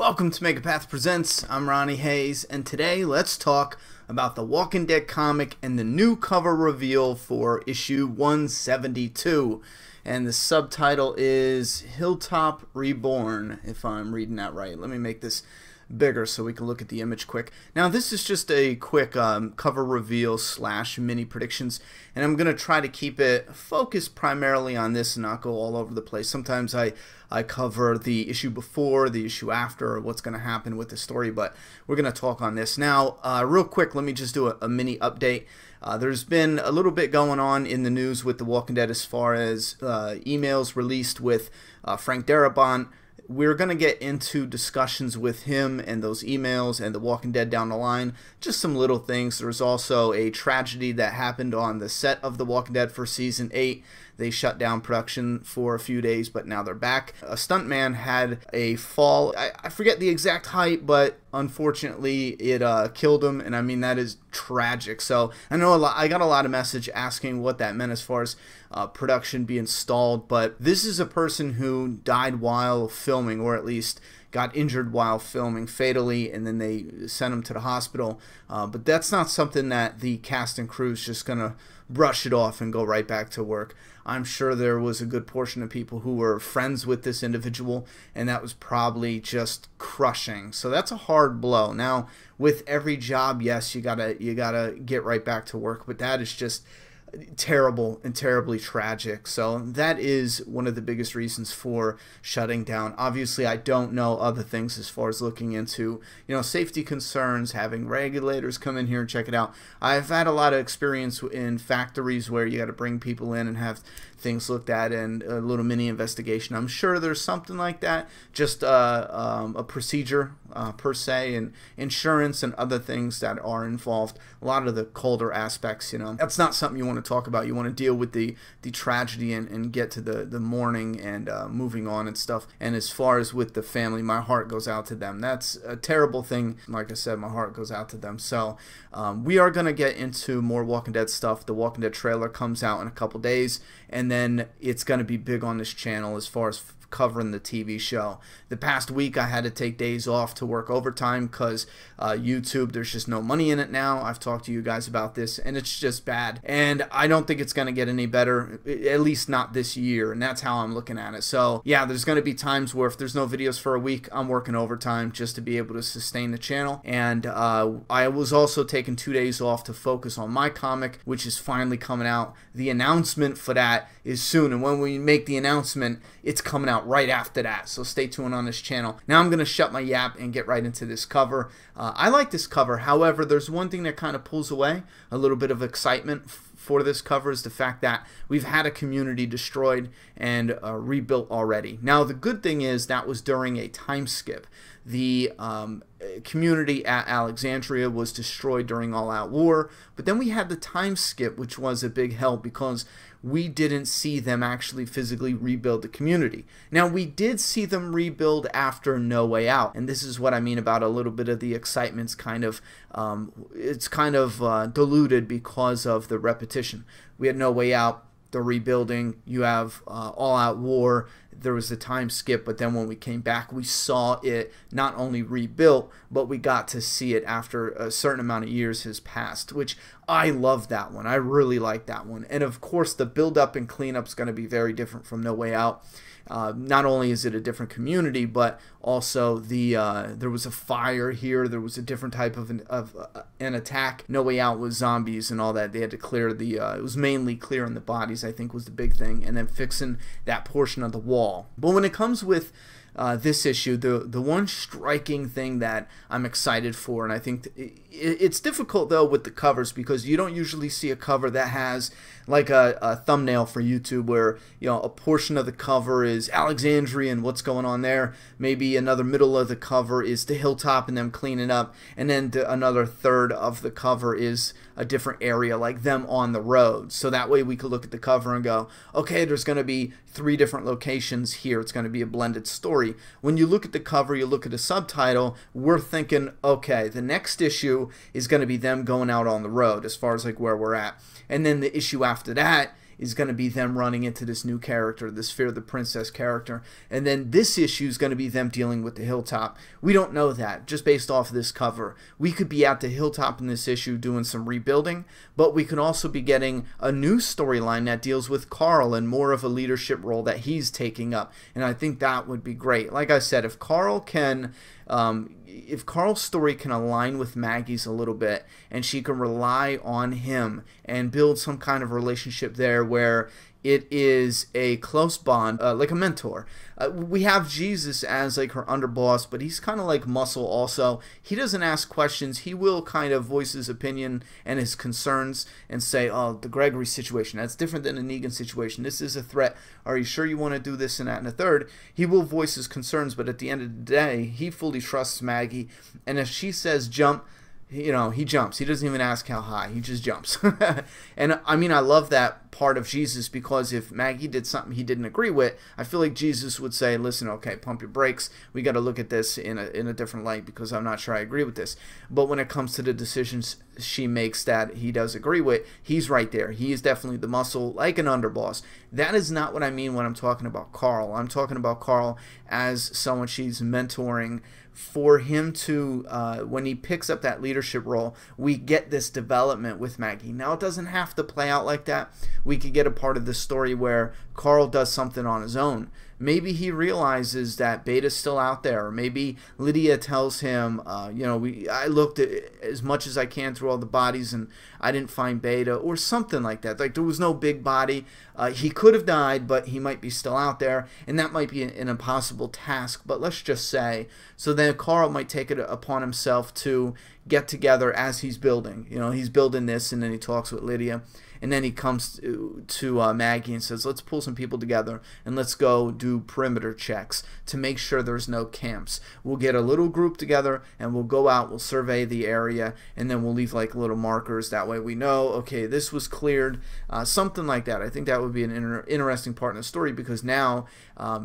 Welcome to Megapath Presents. I'm Ronnie Hayes, and today let's talk about the Walking Dead comic and the new cover reveal for issue 172. And the subtitle is Hilltop Reborn, if I'm reading that right. Let me make this bigger so we can look at the image quick. Now this is just a quick cover reveal / mini predictions, and I'm going to try to keep it focused primarily on this and not go all over the place. Sometimes I cover the issue before, the issue after, or what's going to happen with the story, but we're going to talk on this. Now real quick, let me just do a mini update. There's been a little bit going on in the news with The Walking Dead as far as emails released with Frank Darabont. We're going to get into discussions with him and those emails and The Walking Dead down the line. Just some little things. There's also a tragedy that happened on the set of The Walking Dead for Season 8. They shut down production for a few days, but now they're back. A stuntman had a fall. I forget the exact height, but unfortunately it killed him, and I mean that is tragic. So I know I got a lot of message asking what that meant as far as production being stalled, but this is a person who died while filming, or at least got injured while filming fatally, and then they sent him to the hospital. But that's not something that the cast and crew is just gonna brush it off and go right back to work. I'm sure there was a good portion of people who were friends with this individual, and that was probably just crushing. So that's a hard blow. Now, with every job, yes, you gotta get right back to work, but that is just terrible and terribly tragic. So that is one of the biggest reasons for shutting down. Obviously, I don't know other things as far as looking into, safety concerns, having regulators come in here and check it out. I've had a lot of experience in factories where you got to bring people in and have things looked at and a little mini investigation. I'm sure there's something like that, just a procedure per se, and insurance and other things that are involved. A lot of the colder aspects, that's not something you want to talk about. You want to deal with the tragedy and get to the mourning and moving on and stuff. And as far as with the family, my heart goes out to them. That's a terrible thing. Like I said, my heart goes out to them. So we are going to get into more Walking Dead stuff. The Walking Dead trailer comes out in a couple days, and then it's going to be big on this channel as far as covering the TV show. The past week I had to take days off to work overtime because YouTube, there's just no money in it now. I've talked to you guys about this, and it's just bad, and I don't think it's going to get any better, at least not this year, and that's how I'm looking at it. So yeah, there's going to be times where if there's no videos for a week, I'm working overtime just to be able to sustain the channel. And I was also taking 2 days off to focus on my comic, which is finally coming out. The announcement for that is soon, and when we make the announcement, it's coming out right after that, so stay tuned on this channel. Now I'm going to shut my yap and get right into this cover. I like this cover. However, there's one thing that kind of pulls away a little bit of excitement for this cover, is the fact that we've had a community destroyed and rebuilt already. Now the good thing is that was during a time skip. The community at Alexandria was destroyed during All Out War, but then we had the time skip, which was a big help because we didn't see them actually physically rebuild the community. Now we did see them rebuild after No Way Out, and this is what I mean about a little bit of the excitement's kind of diluted because of the repetition. We had No Way Out, the rebuilding, you have All Out War, there was a time skip, but then when we came back, we saw it not only rebuilt, but we got to see it after a certain amount of years has passed, which I love that one. I really like that one. And of course, the build-up and cleanup is going to be very different from No Way Out. Not only is it a different community, but also there was a fire here. There was a different type of an attack. No Way Out was zombies and all that. They had to clear it was mainly clearing the bodies, I think, was the big thing, and then fixing that portion of the wall. But when it comes with this issue, the one striking thing that I'm excited for, and I think it's difficult though with the covers because you don't usually see a cover that has like a thumbnail for YouTube where a portion of the cover is Alexandria and what's going on there, maybe another middle of the cover is the hilltop and them cleaning up, and then another third of the cover is a different area like them on the road. So that way we could look at the cover and go, okay, there's going to be 3 different locations here. It's going to be a blended story. When you look at the cover, you look at the subtitle, we're thinking, okay, the next issue is going to be them going out on the road as far as like where we're at. And then the issue after that is going to be them running into this new character, this Fear the Princess character. And then this issue is going to be them dealing with the Hilltop. We don't know that, just based off of this cover. We could be at the Hilltop in this issue doing some rebuilding, but we could also be getting a new storyline that deals with Carl and more of a leadership role that he's taking up. And I think that would be great. Like I said, if Carl can... if Carl's story can align with Maggie's a little bit and she can rely on him and build some kind of relationship there where it is a close bond, like a mentor. We have Jesus as like her underboss, but he's kind of like Muscle also. He doesn't ask questions. He will kind of voice his opinion and his concerns and say, oh, the Gregory situation, that's different than the Negan situation. This is a threat. Are you sure you want to do this and that and the third? He will voice his concerns, but at the end of the day, he fully trusts Maggie. And if she says jump, you know, he jumps. He doesn't even ask how high. He just jumps. And I mean, I love that part of Jesus, because if Maggie did something he didn't agree with, I feel like Jesus would say, listen, okay, pump your brakes. We got to look at this in a different light, because I'm not sure I agree with this. But when it comes to the decisions she makes that he does agree with, he's right there. He is definitely the Muscle, like an underboss. That is not what I mean when I'm talking about Carl. I'm talking about Carl as someone she's mentoring, for him to, when he picks up that leadership role, we get this development with Maggie. Now, it doesn't have to play out like that. We could get a part of the story where Carl does something on his own. Maybe he realizes that Beta's still out there. Or maybe Lydia tells him, you know, I looked at as much as I can through all the bodies and I didn't find Beta, or something like that. Like, there was no big body. He could have died, but he might be still out there, and that might be an impossible task. But let's just say, so then Carl might take it upon himself to get together as he's building. You know, he's building this, and then he talks with Lydia. And then he comes to Maggie and says, let's pull some people together and let's go do perimeter checks to make sure there's no camps. We'll get a little group together and we'll go out, we'll survey the area, and then we'll leave like little markers. That way we know, okay, this was cleared, something like that. I think that would be an interesting part in the story, because now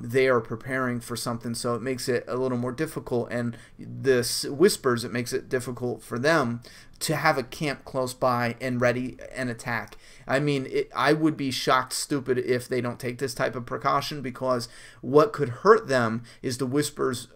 they are preparing for something, so it makes it a little more difficult. And this Whispers, it makes it difficult for them to have a camp close by and ready and attack. I mean, I would be shocked stupid if they don't take this type of precaution, because what could hurt them is the Whispers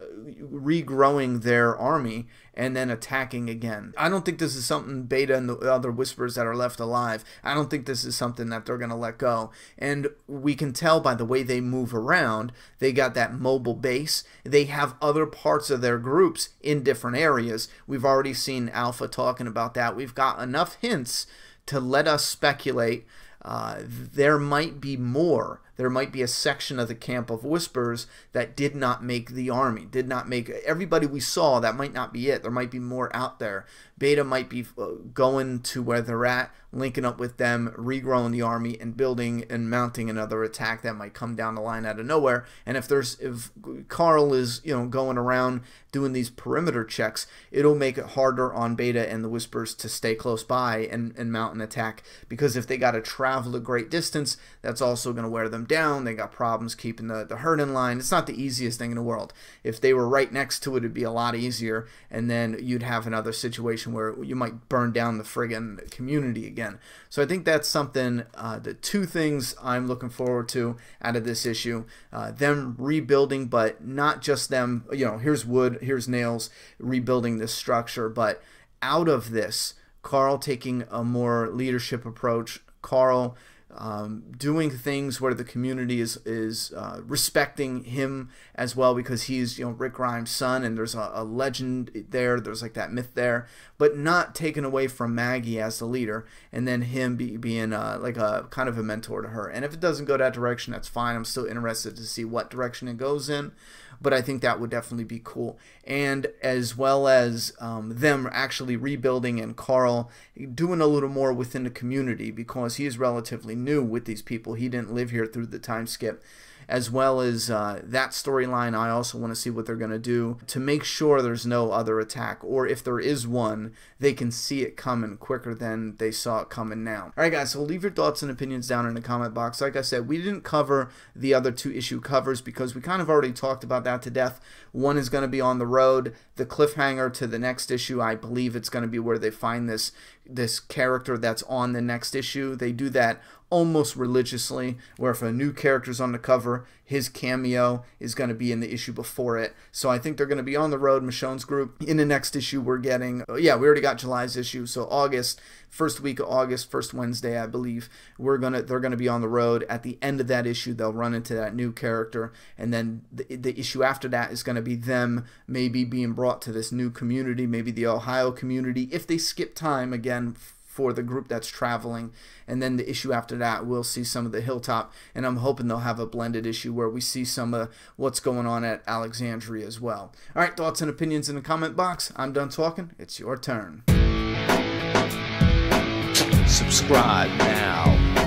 regrowing their army and then attacking again. I don't think this is something Beta and the other Whispers that are left alive, I don't think this is something that they're going to let go. And we can tell by the way they move around, they got that mobile base. They have other parts of their groups in different areas. We've already seen Alpha talking about that. We've got enough hints to let us speculate there might be more. There might be a section of the camp of Whispers that did not make the army, did not make everybody we saw. That might not be it. There might be more out there. Beta might be going to where they're at, linking up with them, regrowing the army, and building and mounting another attack that might come down the line out of nowhere. And if Carl is, you know, going around doing these perimeter checks, it'll make it harder on Beta and the Whispers to stay close by and mount an attack, because if they got to travel a great distance, that's also going to wear them down. They got problems keeping the herd in line. It's not the easiest thing in the world. If they were right next to it, it'd be a lot easier, and then you'd have another situation where you might burn down the friggin' community again. So I think that's something, the two things I'm looking forward to out of this issue. Them rebuilding, but not just them, you know, here's wood, here's nails, rebuilding this structure, but out of this, Carl taking a more leadership approach, Carl doing things where the community is respecting him as well, because he's, you know, Rick Grimes' son, and there's a legend there. There's like that myth there, but not taken away from Maggie as the leader, and then him being like a kind of a mentor to her. And if it doesn't go that direction, that's fine. I'm still interested to see what direction it goes in, but I think that would definitely be cool. And as well as them actually rebuilding, and Carl doing a little more within the community, because he is relatively new with these people. He didn't live here through the time skip. As well as that storyline, I also want to see what they're going to do to make sure there's no other attack, or if there is one, they can see it coming quicker than they saw it coming now. Alright guys, so leave your thoughts and opinions down in the comment box. Like I said, we didn't cover the other two issue covers because we kind of already talked about that to death. One is going to be on the road. The cliffhanger to the next issue, I believe it's going to be where they find this character that's on the next issue. They do that almost religiously, where if a new character's on the cover, his cameo is going to be in the issue before it. So I think they're going to be on the road, Michonne's group. In the next issue we're getting, yeah, we already got July's issue, so August, first week of August, first Wednesday, I believe, they're gonna be on the road. At the end of that issue, they'll run into that new character, and then the issue after that is going to be them maybe being brought to this new community, maybe the Ohio community, if they skip time again for the group that's traveling. And then the issue after that, we'll see some of the Hilltop, and I'm hoping they'll have a blended issue where we see some of what's going on at Alexandria as well. All right, thoughts and opinions in the comment box. I'm done talking. It's your turn. Subscribe now.